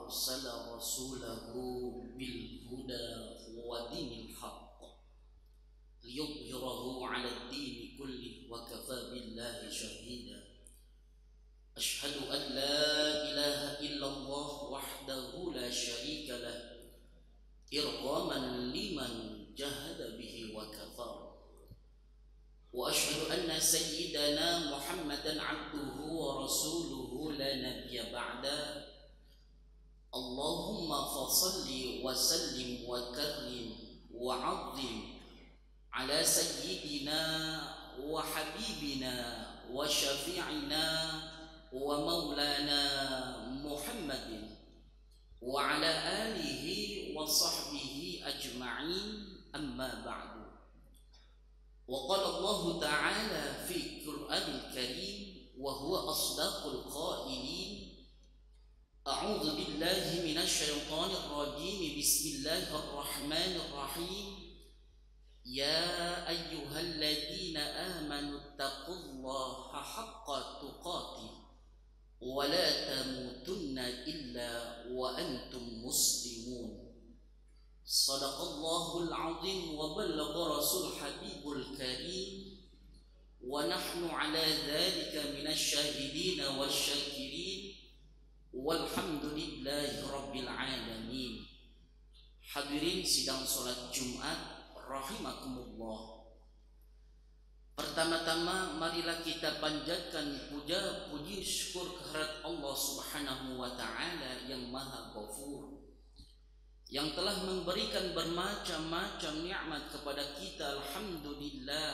أرسل رسوله بالهدى ودين الحق ليظهره على الدين كله وكفى بالله شهيدا أشهد أن لا إله إلا الله وحده لا شريك له إرغاما لمن جهد به وكفر وأشهد أن سيدنا محمدا عبده ورسوله لا نبي بعده اللهم فصل وسلم وكرم وعظم على سيدنا وحبيبنا وشفيعنا ومولانا محمد وعلى آله وصحبه أجمعين أما بعد وقال الله تعالى في القرآن الكريم وهو أصدق القائلين أعوذ بالله من الشيطان الرجيم بسم الله الرحمن الرحيم يا أيها الذين آمنوا اتقوا الله حق تقاته ولا تموتن إلا وأنتم مسلمون صدق الله العظيم وبلغ رسول حبيب الكريم ونحن على ذلك من الشاهدين والشاكرين والحمد لله رب العالمين. Hadirin sidang salat Jumat rahimakumullah. Pertama-tama marilah kita panjatkan puja-puji syukur kehadirat Allah Subhanahu wa taala yang Maha Ghafur, yang telah memberikan bermacam-macam nikmat kepada kita. Alhamdulillah,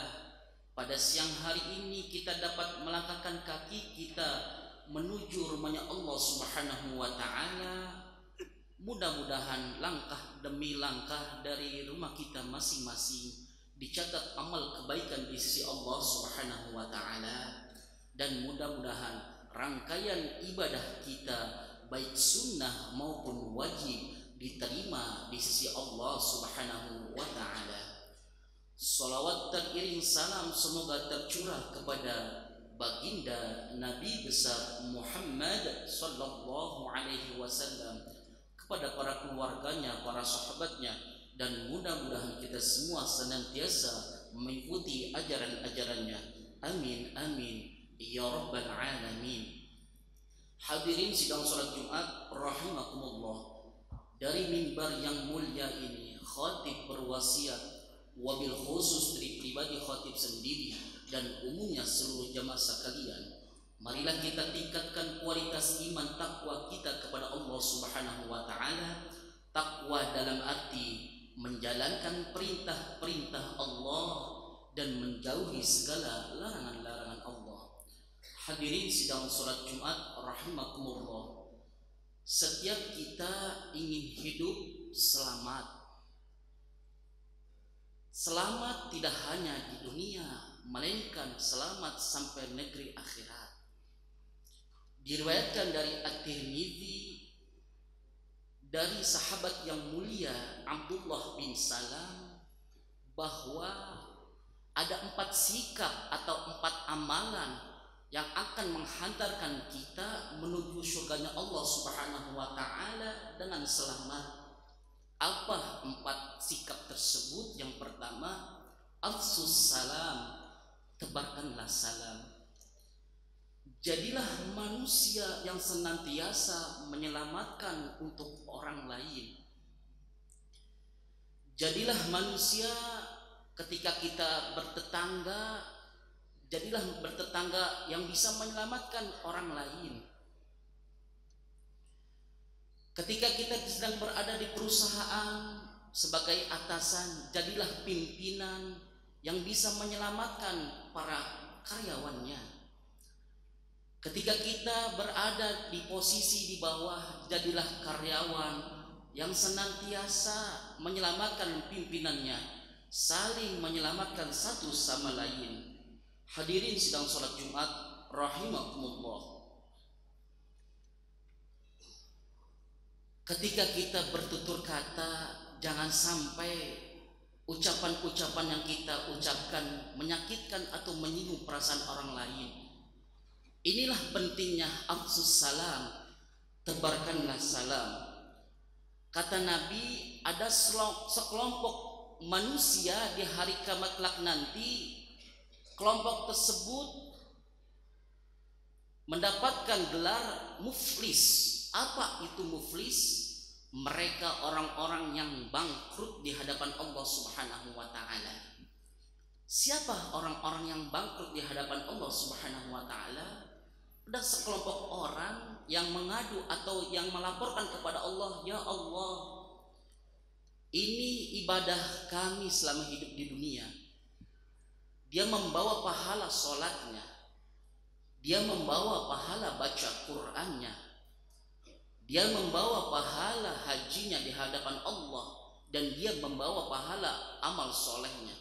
pada siang hari ini kita dapat melangkahkan kaki kita menuju rumahnya Allah Subhanahu wa taala. Mudah-mudahan langkah demi langkah dari rumah kita masing-masing dicatat amal kebaikan di sisi Allah Subhanahu wa taala, dan mudah-mudahan rangkaian ibadah kita baik sunnah maupun wajib diterima di sisi Allah Subhanahu wa ta'ala. Salawat teriring salam semoga tercurah kepada baginda Nabi besar Muhammad sallallahu alaihi wasallam, kepada para keluarganya, para sahabatnya, dan mudah-mudahan kita semua senantiasa mengikuti ajaran-ajarannya. Amin amin ya rabbal alamin. Hadirin sidang salat Jumat rahimakumullah. Dari mimbar yang mulia ini khatib berwasiat, wabil khusus dari pribadi khatib sendiri dan umumnya seluruh jamaah sekalian, marilah kita tingkatkan kualitas iman takwa kita kepada Allah Subhanahu wa taala. Takwa dalam arti menjalankan perintah-perintah Allah dan menjauhi segala larangan-larangan Allah. Hadirin sidang salat Jumat rahimakumullah. Setiap kita ingin hidup selamat. Selamat tidak hanya di dunia, melainkan selamat sampai negeri akhirat. Diriwayatkan dari At-Tirmidzi dari sahabat yang mulia Abdullah bin Salam bahwa ada 4 sikap atau 4 amalan yang akan menghantarkan kita menuju surganya Allah Subhanahu wa taala dengan selamat. Apa 4 sikap tersebut? Yang pertama, afsus salam, tebarkanlah salam. Jadilah manusia yang senantiasa menyelamatkan untuk orang lain. Jadilah manusia ketika kita bertetangga, jadilah bertetangga yang bisa menyelamatkan orang lain. Ketika kita sedang berada di perusahaan sebagai atasan, jadilah pimpinan yang bisa menyelamatkan para karyawannya. Ketika kita berada di posisi di bawah, jadilah karyawan yang senantiasa menyelamatkan pimpinannya, saling menyelamatkan satu sama lain. Hadirin sidang salat Jumat rahimakumullah. Ketika kita bertutur kata, jangan sampai ucapan-ucapan yang kita ucapkan menyakitkan atau menyinggung perasaan orang lain. Inilah pentingnya afsus salam. tebarkanlah salam. Kata Nabi, ada sekelompok manusia di hari kiamat kelak nanti, kelompok tersebut mendapatkan gelar muflis. Apa itu muflis? Mereka orang-orang yang bangkrut di hadapan Allah Subhanahu wa ta'ala. Siapa orang-orang yang bangkrut di hadapan Allah Subhanahu wa ta'ala? Ada sekelompok orang yang mengadu atau yang melaporkan kepada Allah, ya Allah, ini ibadah kami selama hidup di dunia. Dia membawa pahala sholatnya, dia membawa pahala baca Qur'annya, dia membawa pahala hajinya di hadapan Allah, dan dia membawa pahala amal solehnya.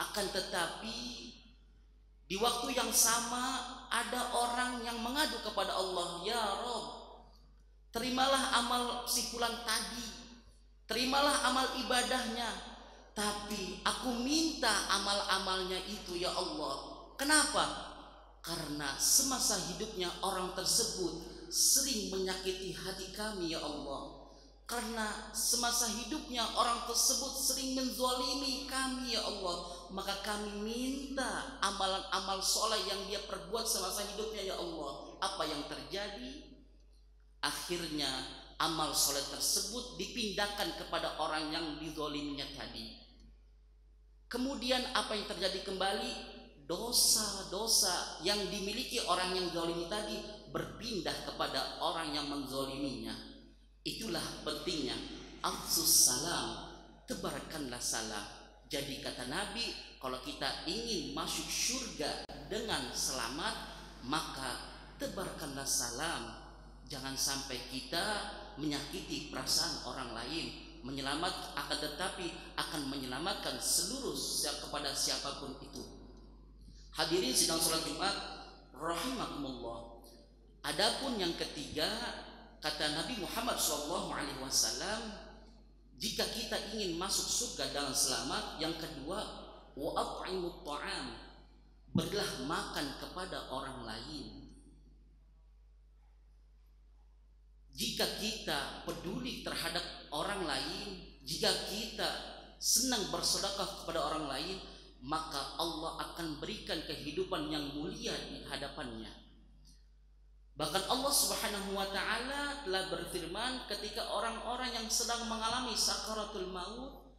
Akan tetapi di waktu yang sama ada orang yang mengadu kepada Allah, ya Rob, terimalah amal si fulan tadi, terimalah amal ibadahnya, tapi aku minta amal-amalnya itu ya Allah. Kenapa? Karena semasa hidupnya orang tersebut sering menyakiti hati kami ya Allah. Karena semasa hidupnya orang tersebut sering menzalimi kami ya Allah, maka kami minta amalan-amal soleh yang dia perbuat semasa hidupnya ya Allah. Apa yang terjadi? Akhirnya amal soleh tersebut dipindahkan kepada orang yang dizaliminya tadi. Kemudian apa yang terjadi kembali? Dosa-dosa yang dimiliki orang yang zalimi tadi berpindah kepada orang yang menzaliminya. Itulah pentingnya afsus salam, tebarkanlah salam. Jadi kata Nabi, kalau kita ingin masuk surga dengan selamat, maka tebarkanlah salam. Jangan sampai kita menyakiti perasaan orang lain, akan tetapi akan menyelamatkan seluruh kepada siapapun itu. Hadirin sidang salat Jumat rahimakumullah. Adapun yang ketiga, kata Nabi Muhammad SAW, jika kita ingin masuk surga dengan selamat, yang kedua, wa at'imut ta'am, berilah makan kepada orang lain. Jika kita peduli terhadap orang lain, jika kita senang bersedekah kepada orang lain, maka Allah akan berikan kehidupan yang mulia di hadapannya. Bahkan Allah Subhanahu wa ta'ala telah berfirman, ketika orang-orang yang sedang mengalami sakaratul maut,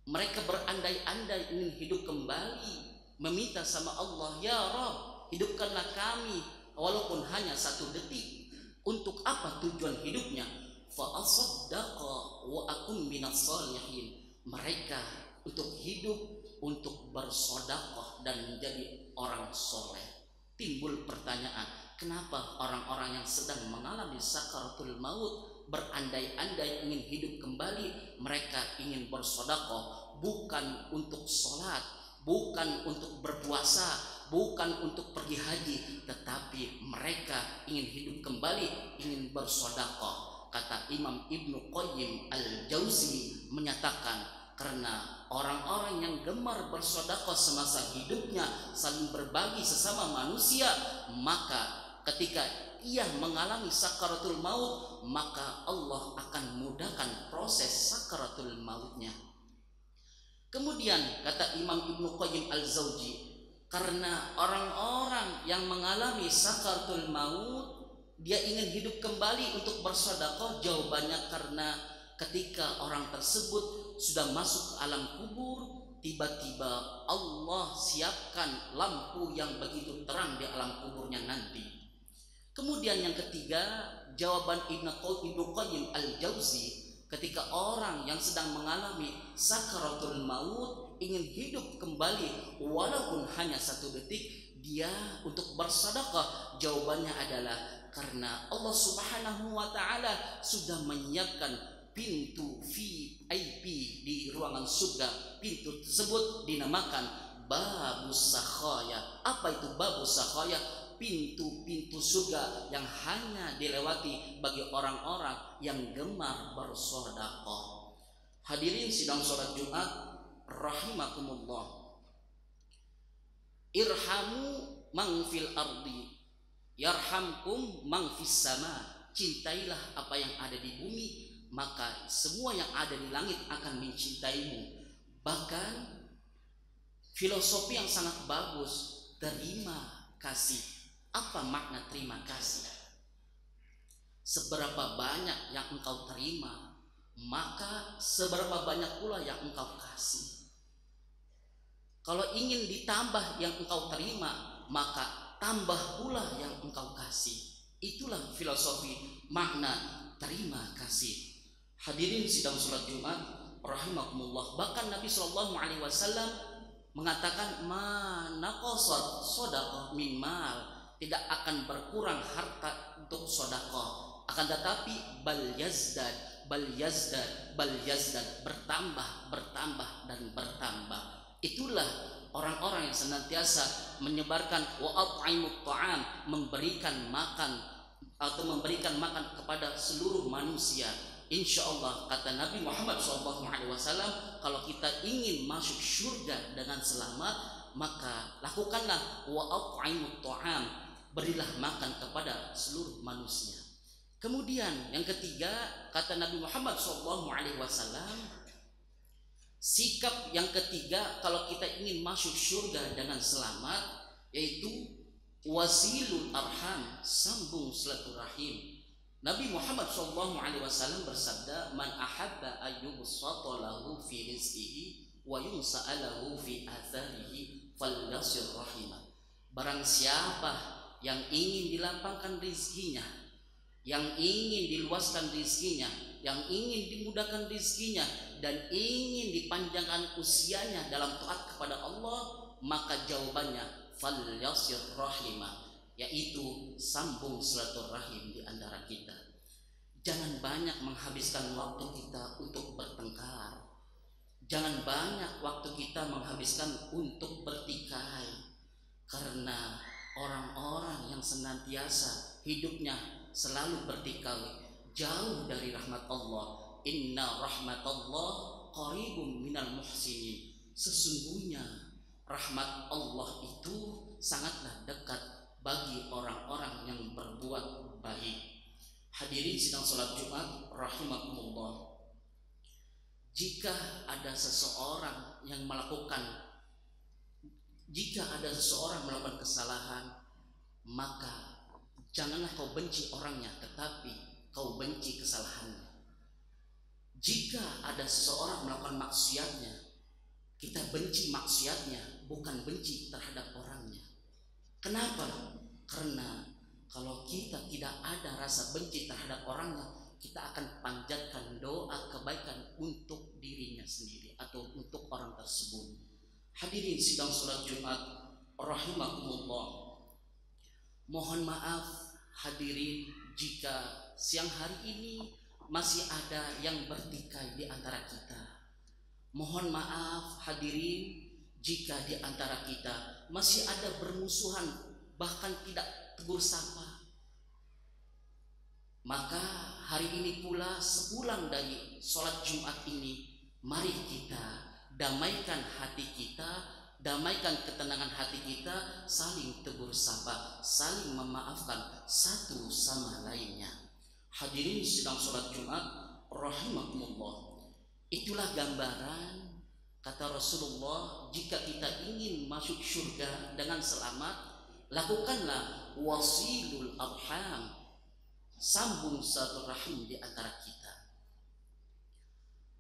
mereka berandai-andai ingin hidup kembali, meminta sama Allah, ya Rabb, hidupkanlah kami walaupun hanya 1 detik. Untuk apa tujuan hidupnya? Fa asaddaqa wa akum minas shalihin. Mereka untuk hidup, untuk bersedekah dan menjadi orang soleh. Timbul pertanyaan, kenapa orang-orang yang sedang mengalami sakaratul maut berandai-andai ingin hidup kembali, mereka ingin bersedekah, bukan untuk sholat, bukan untuk berpuasa, bukan untuk pergi haji, tetapi mereka ingin hidup kembali, ingin bersedekah. Kata Imam Ibnu Qayyim Al-Jauzi menyatakan, karena orang-orang yang gemar bersedekah semasa hidupnya, saling berbagi sesama manusia, maka ketika ia mengalami sakaratul maut, maka Allah akan mudahkan proses sakaratul mautnya. Kemudian kata Imam Ibnu Qayyim Al-Jauzi, karena orang-orang yang mengalami sakaratul maut, dia ingin hidup kembali untuk bersedekah. Jawabannya karena ketika orang tersebut sudah masuk ke alam kubur, tiba-tiba Allah siapkan lampu yang begitu terang di alam kuburnya nanti. Kemudian yang ketiga, jawaban Ibnu Qayyim Al-Jauzi, ketika orang yang sedang mengalami sakaratul maut ingin hidup kembali walaupun hanya 1 detik, dia untuk bersedekah. Jawabannya adalah karena Allah Subhanahu wa ta'ala sudah menyiapkan pintu VIP di ruangan surga. Pintu tersebut dinamakan Babus Sakhaya. Apa itu Babus Sakhaya? Pintu-pintu surga yang hanya dilewati bagi orang-orang yang gemar bersedekah. Hadirin sidang salat Jumat rahimakumullah. Irhamu man fil ardi yarhamkum man fis sama. cintailah apa yang ada di bumi, maka semua yang ada di langit akan mencintaimu. Bahkan filosofi yang sangat bagus, terima kasih. Apa makna terima kasih? Seberapa banyak yang engkau terima, maka seberapa banyak pula yang engkau kasih. Kalau ingin ditambah yang engkau terima, maka tambah pula yang engkau kasih. Itulah filosofi makna terima kasih. Hadirin sidang salat Jumat rahimakumullah. Bahkan Nabi SAW mengatakan, ma naqasat shadaqah min mal, tidak akan berkurang harta untuk sedekah, akan tetapi bal yazdad, bertambah dan bertambah. Itulah orang-orang yang senantiasa menyebarkan wa at'imut ta'am, memberikan makan kepada seluruh manusia. Insya Allah, kata Nabi Muhammad SAW, kalau kita ingin masuk surga dengan selamat, maka lakukanlah wa at'imut ta'am, berilah makan kepada seluruh manusia. Kemudian yang ketiga, kata Nabi Muhammad SAW, sikap yang ketiga kalau kita ingin masuk surga dengan selamat, yaitu wasilul arham, sambung silaturahim. Nabi Muhammad SAW bersabda, man ahabba ayyubsata lahu fi rizqihi wa yunsa'alahu fi atharihi falyasir rahimah. Barang siapa yang ingin dilapangkan rizkinya, yang ingin diluaskan rizkinya, yang ingin dimudahkan rizkinya, dan ingin dipanjangkan usianya dalam taat kepada Allah, maka jawabannya falyasir rahimah, yaitu sambung silaturahim di antara kita. Jangan banyak menghabiskan waktu kita untuk bertengkar. Jangan banyak waktu kita menghabiskan untuk bertikai. Karena orang-orang yang senantiasa hidupnya selalu bertikai jauh dari rahmat Allah. Inna rahmatallah qaribun minal muhsinin. Sesungguhnya rahmat Allah itu sangatlah dekat bagi orang-orang yang berbuat baik. Hadirin sidang salat Jumat rahimakumullah. Jika ada seseorang melakukan kesalahan, maka janganlah kau benci orangnya, tetapi kau benci kesalahannya. Jika ada seseorang melakukan maksiatnya, kita benci maksiatnya, bukan benci terhadap orangnya. Kenapa? Karena kalau kita tidak ada rasa benci terhadap orangnya, kita akan panjatkan doa kebaikan untuk dirinya sendiri atau untuk orang tersebut. Hadirin sidang salat Jumat rahimakumullah. Mohon maaf hadirin jika siang hari ini masih ada yang bertikai di antara kita. Mohon maaf hadirin jika di antara kita masih ada bermusuhan, bahkan tidak tegur sapa. Maka hari ini pula sepulang dari sholat Jumat ini, mari kita damaikan hati kita, damaikan ketenangan hati kita, saling tegur sapa, saling memaafkan satu sama lainnya. Hadirin sidang sholat Jumat rahimakumullah. Itulah gambaran kata Rasulullah, jika kita ingin masuk surga dengan selamat, lakukanlah wasilul arham, sambung silaturahim di antara kita.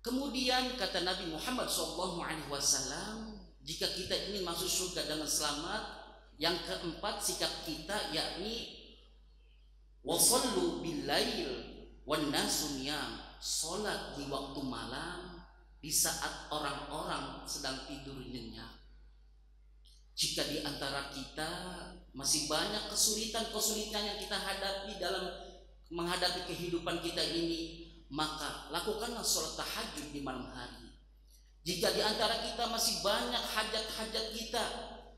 Kemudian kata Nabi Muhammad SAW, jika kita ingin masuk surga dengan selamat, yang keempat sikap kita yakni wasallu bil lail wan nasu niyam, salat di waktu malam di saat orang-orang sedang tidur nyenyak. Jika di antara kita masih banyak kesulitan-kesulitan yang kita hadapi dalam menghadapi kehidupan kita ini, maka lakukanlah sholat tahajud di malam hari. Jika di antara kita masih banyak hajat-hajat kita,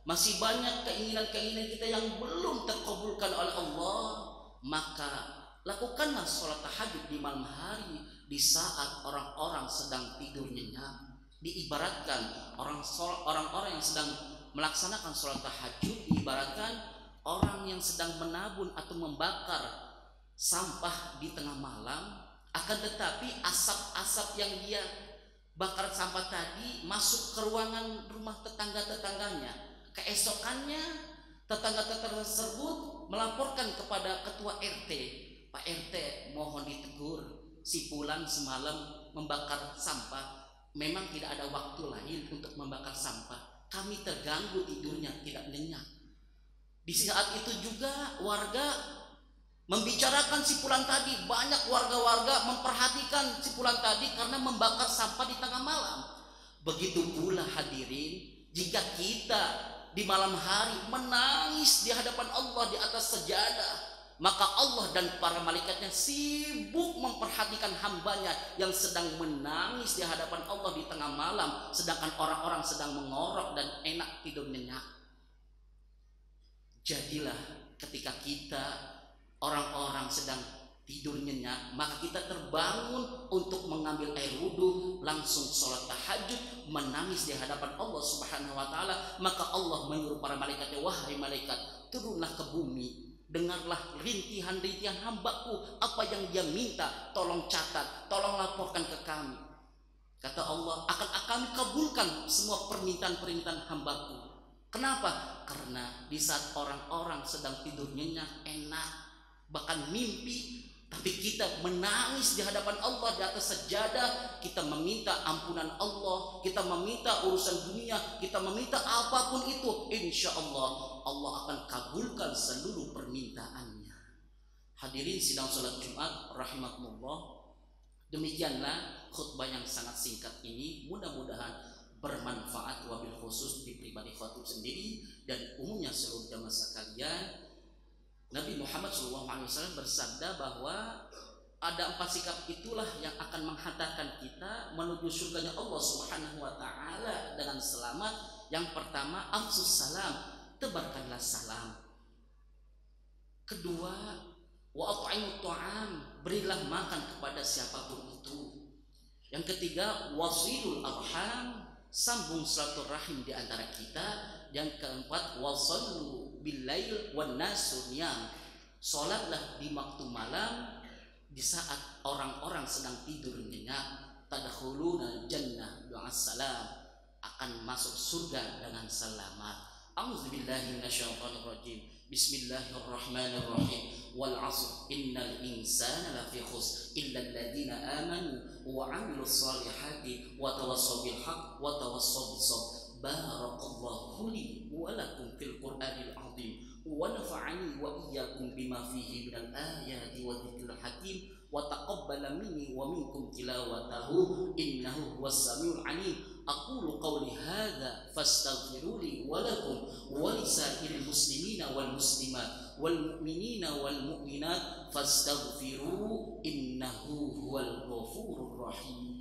masih banyak keinginan-keinginan kita yang belum terkabulkan oleh Allah, maka lakukanlah sholat tahajud di malam hari di saat orang-orang sedang tidur nyenyak. Diibaratkan orang-orang yang sedang melaksanakan sholat tahajud diibaratkan orang yang sedang menabun atau membakar sampah di tengah malam, akan tetapi asap-asap yang dia bakar sampah tadi masuk ke ruangan rumah tetangga-tetangganya. Keesokannya tetangga-tetangga tersebut melaporkan kepada ketua RT, Pak RT mohon ditegur, si Fulan semalam membakar sampah, memang tidak ada waktu lain untuk membakar sampah, kami terganggu tidurnya, tidak nyenyak. Di saat itu juga warga membicarakan si Fulan tadi, banyak warga-warga memperhatikan si Fulan tadi karena membakar sampah di tengah malam. Begitu pula hadirin, jika kita di malam hari menangis di hadapan Allah di atas sejadah, maka Allah dan para malaikatnya sibuk memperhatikan hambanya yang sedang menangis di hadapan Allah di tengah malam, sedangkan orang-orang sedang mengorok dan enak tidur nyenyak. Jadilah ketika kita orang-orang sedang tidur nyenyak, maka kita terbangun untuk mengambil air wudhu, langsung sholat tahajud, menangis di hadapan Allah Subhanahu wa Ta'ala. Maka Allah menyuruh para malaikatnya, wahai malaikat, turunlah ke bumi, dengarlah rintihan-rintihan hambaku, apa yang dia minta, tolong catat, tolong laporkan ke kami. Kata Allah, akan kami kabulkan semua permintaan-permintaan hambaku. Kenapa? Karena di saat orang-orang sedang tidur nyenyak, enak, bahkan mimpi, tapi kita menangis di hadapan Allah di atas sejadah, kita meminta ampunan Allah, kita meminta urusan dunia, kita meminta apapun itu, insya Allah Allah akan kabulkan seluruh permintaannya. Hadirin sidang sholat Jumat rahimakumullah, demikianlah khutbah yang sangat singkat ini, mudah-mudahan bermanfaat, wabil khusus di pribadi khatib sendiri dan umumnya seluruh jamaah sekalian. Nabi Muhammad SAW bersabda bahwa ada 4 sikap itulah yang akan menghantarkan kita menuju surganya Allah Subhanahu wa Ta'ala dengan selamat. Yang pertama, afsus salam, tebarkanlah salam. Kedua, wa at'imut ta'am, berilah makan kepada siapapun itu. Yang ketiga, wasilul arham, sambung silaturahim di antara kita. Yang keempat, wasallu billail wan nasu niyam, salatlah di waktu malam di saat orang-orang sedang tidur nyenyak. Tadkhuluna jannah bi'assalam, akan masuk surga dengan selamat. A'udzubillahi minasyaitonir rajim. Bismillahirrahmanirrahim. Wal 'asr innal insana lafi khusr illa alladziina aamanu wa 'amilus shalihati wa tawassaw bil haqq wa tawassaw bis sabr. Barakallahu li wa lakum fil Qur'anil 'azim wa nafa'ani wa iyyakum bima fihi minal ayati wa dzikril hakim wa taqabbala minni wa minkum tilawatahu innahu huwas samiul 'alim. Aqulu qawli hadza fastaghfiru li wa lakum wa lisa'iril muslimina wal muslimat wal mu'minina wal mu'minat fastaghfiru innahu huwal ghafurur rahim.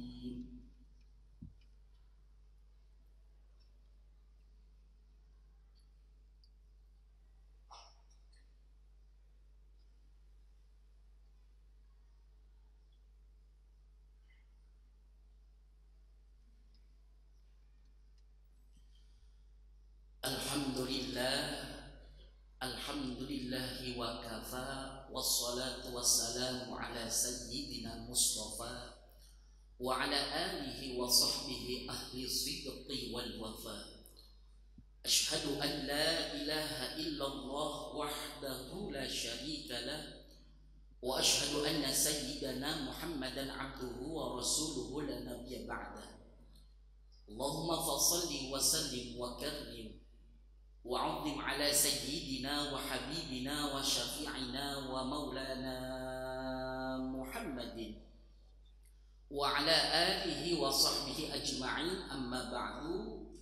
Alhamdulillahi wa kafa, wassalatu wassalamu ala sayyidina Mustafa wa ala alihi wa sahbihi ahli sidqi wal wafa. Ashhadu an la ilaha illallah wahdahu la syarika lah wa ashhadu anna sayyidana Muhammadan abduhu wa rasuluhu la nabiyya ba'dah. Allahumma fassalli wa sallim wa karrim wa'adzim ala sayyidina wa habibina wa syafi'ina wa maulana Muhammadin wa ala alihi wa sahbihi ajma'in, amma ba'du.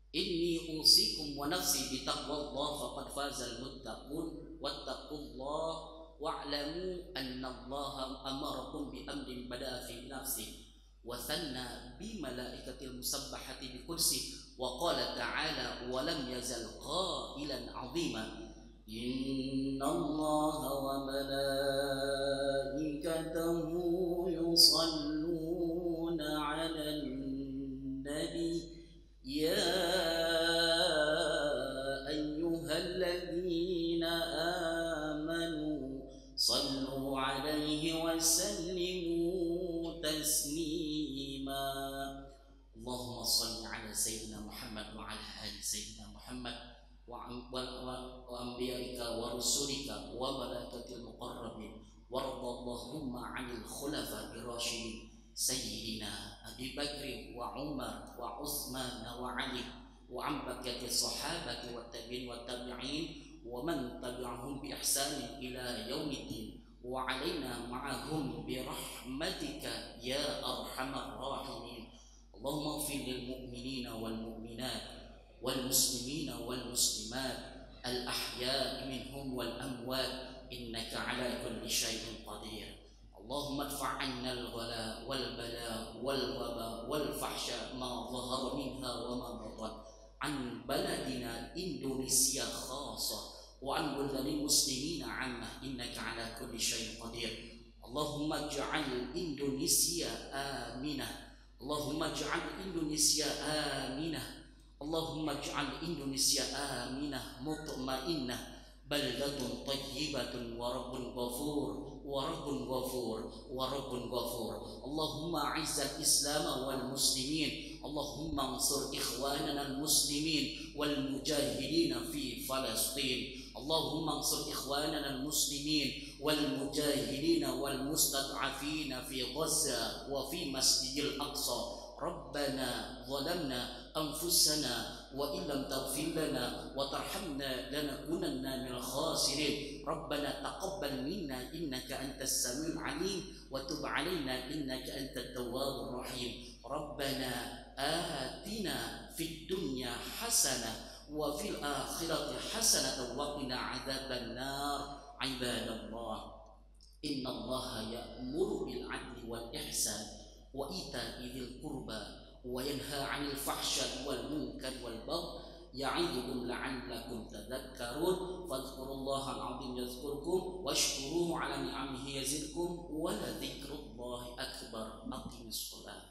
Inni usikum wa nafsi bi taqwallah faqad fazal muttaqun wattaqullah wa'lamu anna allaha amarakum bi amrin bada'a fi nafsi wa thanna bi malaikatil musabbahati bi kursi wa qala ta'ala wa lam yazal qailan 'azima inna allaha wa malaikatahu yusalluna 'alan nabi ya ayyuhalladzina amanu تسليما اللهم صل على سيدنا محمد وعلى آل سيدنا محمد وأنبيائك ورسلك وملائكة المقربين وارض اللهم عن الخلفاء الراشدين سيدنا أبي بكر وعمر وعثمان وعلي وعن بقية الصحابة والتابعين ومن تبعهم بإحسان إلى يوم الدين وعلينا معهم برحمتك يا أرحم الراحمين اللهم اغفر للمؤمنين والمؤمنات والمسلمين والمسلمات الأحياء منهم والأموات إنك على كل شيء قدير اللهم ادفع عنا الغلاء والبلاء والوباء والفحشاء ما ظهر منها وما بطن عن بلدنا إندونيسيا خاصة وعن بلدان المسلمين عامة إنك على كل شيء قدير اللهم اجعل إندونيسيا آمنة اللهم اجعل إندونيسيا آمنة اللهم اجعل إندونيسيا آمنة مطمئنة بلدة طيبة ورب غفور ورب غفور ورب غفور اللهم أعز الإسلام والمسلمين اللهم انصر إخواننا المسلمين والمجاهدين في فلسطين اللهم انصر إخواننا المسلمين والمجاهدين والمستضعفين في غزة وفي مسجد الأقصى ربنا ظلمنا أنفسنا وإن لم تغفر لنا وترحمنا لنكونن من الخاسرين ربنا تقبل منا إنك أنت السميع العليم وتب علينا إنك أنت التواب الرحيم ربنا آتنا في الدنيا حسنة وفي الآخرة حسنة وقنا عذاب النار عباد الله إن الله يأمر بالعدل والإحسان وإيتاء ذي القربى وينهى عن الفحشاء والمنكر والبغي يعظكم لعلكم تذكرون فاذكروا الله العظيم يذكركم واشكروه على نعمه يزدكم ولذكر الله أكبر أقم الصلاة